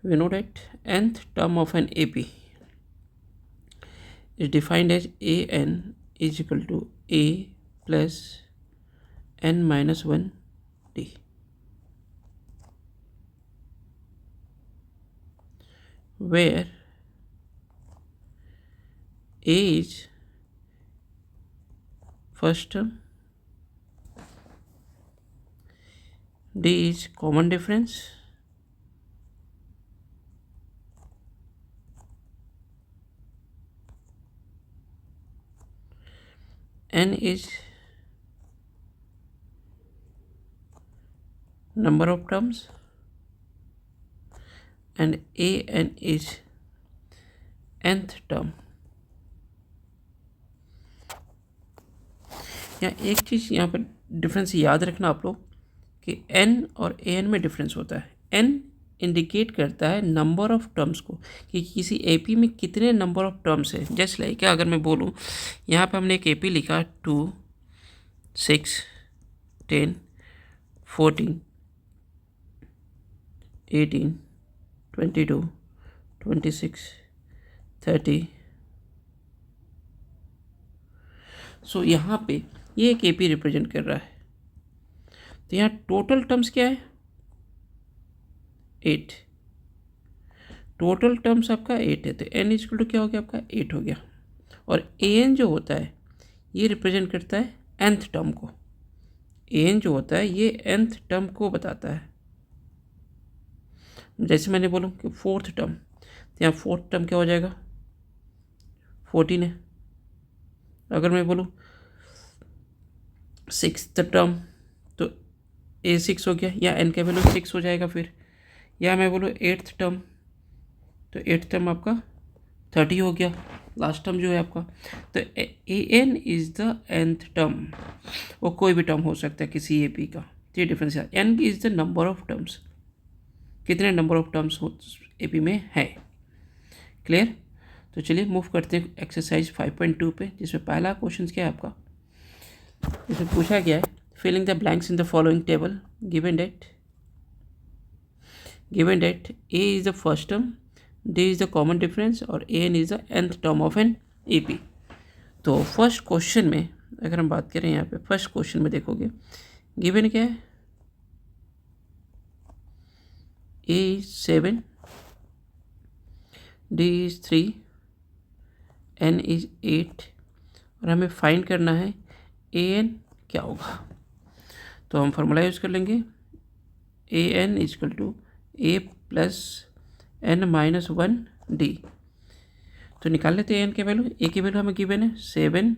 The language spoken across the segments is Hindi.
We know that nth term of an AP is defined as an is equal to a plus n minus 1 d, where a is first term, d is common difference, n is number of terms, and an is nth term. यहाँ एक चीज़ यहाँ पर डिफरेंस याद रखना आप लोग कि n और an में डिफरेंस होता है। n इंडिकेट करता है नंबर ऑफ टर्म्स को कि किसी एपी में कितने नंबर ऑफ टर्म्स है। जस्ट लाइक अगर मैं बोलूँ यहाँ पे हमने एक एपी लिखा 2, 6, 10, 14, 18, 22, 26, 30। सो यहाँ पे ये एक एपी रिप्रेजेंट कर रहा है। तो यहाँ टोटल टर्म्स क्या है? 8। टोटल टर्म्स आपका 8 है, तो n इक्वल टू क्या हो गया? आपका 8 हो गया। और an जो होता है ये रिप्रेजेंट करता है nth टर्म को। an जो होता है ये nth टर्म को बताता है। जैसे मैंने बोलूँ कि फोर्थ टर्म, तो यहाँ फोर्थ टर्म क्या हो जाएगा? 14 है। अगर मैं बोलूँ सिक्स्थ टर्म तो a6 हो गया, या n का वैल्यू 6 हो जाएगा फिर। या मैं बोलूँ एट्थ टर्म तो एट्थ टर्म आपका 30 हो गया, लास्ट टर्म जो है आपका। तो an is the nth term. वो कोई भी टर्म हो सकता है किसी एपी का। तो ये डिफरेंस है। n is the number of terms, कितने नंबर ऑफ टर्म्स हो एपी में है। क्लियर? तो चलिए मूव करते हैं एक्सरसाइज 5.2 पे, जिसमें पहला क्वेश्चन क्या है आपका। इसमें पूछा गया है filling the blanks in the following table given date a is the first term, d is the common difference और an is the nth term of an AP। तो फर्स्ट क्वेश्चन में अगर हम बात करें, यहाँ पे फर्स्ट क्वेश्चन में देखोगे गिवन क्या है? a is 7, d is 3, n is 8 और हमें फाइंड करना है an क्या होगा। तो हम फार्मूला यूज़ कर लेंगे an equal to a plus n minus 1 d। तो निकाल लेते हैं n की वैल्यू। a की वैल्यू हमें गिवन है 7,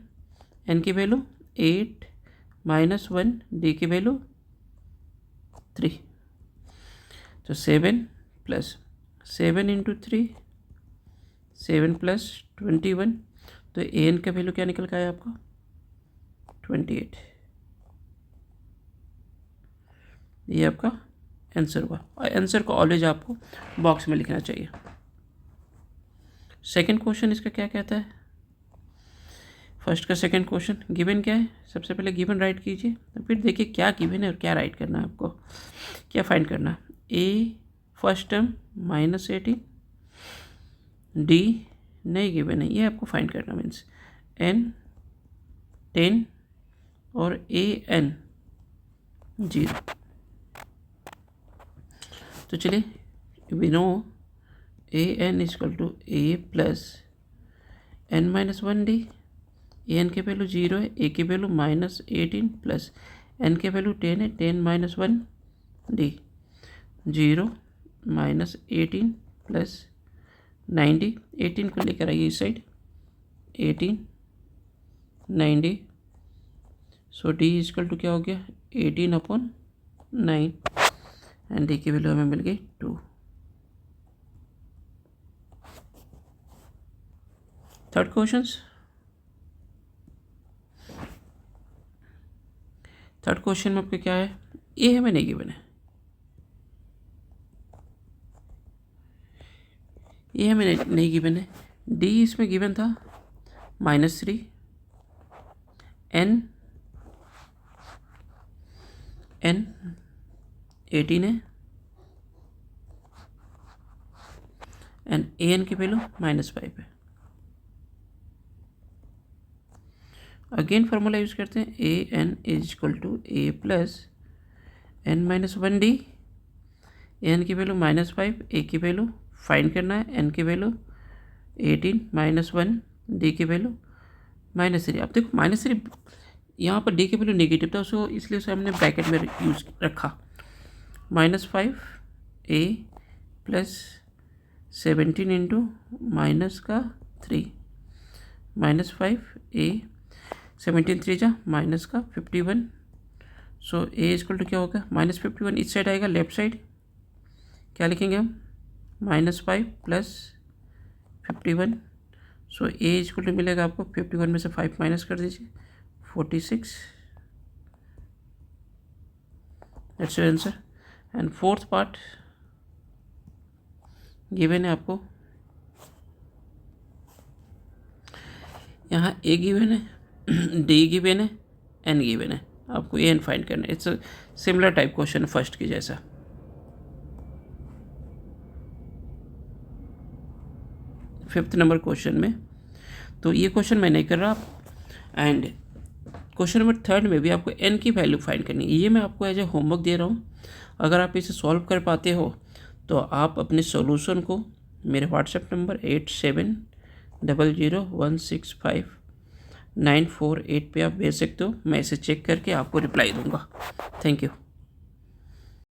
n की वैल्यू 8 माइनस 1, d की वैल्यू 3। तो 7 प्लस 7 इंटू 3, 7 प्लस 21। तो an का वैल्यू क्या निकल का है आपका? 28। ये आपका आंसर हुआ। और आंसर को ऑलवेज आपको बॉक्स में लिखना चाहिए। सेकंड क्वेश्चन इसका क्या कहता है? फर्स्ट का सेकंड क्वेश्चन गिवन क्या है? सबसे पहले गिवन राइट कीजिए, तो फिर देखिए क्या गिवन है और क्या राइट करना है आपको, क्या फाइंड करना है। ए फर्स्ट टर्म माइनस 18, डी नहीं गिवन है, ये आपको फाइंड करना मीन्स एन 10 और ए एन 0। तो चलिए we know A N equal to A plus N minus 1 D. A N के वैल्यू 0 है, ए की वैल्यू माइनस 18 प्लस एन के वैल्यू 10 है, 10 माइनस 1 डी। 0 माइनस 18 प्लस 90, 18 को लेकर आइए इस side, 18 90। So D equal to क्या हो गया? 18/9 एंड डी की वैल्यू हमें मिल गई 2। थर्ड क्वेश्चन में आपका क्या है? ए हमें नहीं गिवन है, ये हमें नहीं गिवन है। डी इसमें गिवन था -3, एन 18 है, एंड ए एन की वैल्यू -5 है। अगेन फार्मूला यूज़ करते हैं, a n is equal to A plus n-1 d. A n की वैल्यू -5, ए की वैल्यू फाइंड करना है, एन की वैल्यू 18 -1, डी की वैल्यू -3। अब देखो -3 यहाँ पर डी की वैल्यू नेगेटिव था, उसको इसलिए उसे हमने ब्रैकेट में यूज़ रखा। -5 ए प्लस 17 इंटू -3 -5 ए 17 3 जा -51। सो ए इक्वल टू क्या होगा, -51 इस साइड आएगा, लेफ्ट साइड क्या लिखेंगे हम, -5 plus 51। So A equal to मिलेगा आपको 51 में से 5 माइनस कर दीजिए, 46। That's your answer. And fourth part given है आपको, यहाँ ए गिवन है, डी गिवन है, एन गिवन है, आपको ए एन फाइंड करना है। It's a similar type question first की जैसा। फिफ्थ नंबर क्वेश्चन में तो ये क्वेश्चन मैं नहीं कर रहा, एंड क्वेश्चन नंबर थर्ड में भी आपको एन की वैल्यू फाइंड करनी है। ये मैं आपको एज ए होमवर्क दे रहा हूँ, अगर आप इसे सॉल्व कर पाते हो तो आप अपने सॉल्यूशन को मेरे व्हाट्सएप नंबर 8700165948 पे आप भेज सकते हो। मैं इसे चेक करके आपको रिप्लाई दूंगा। Thank you.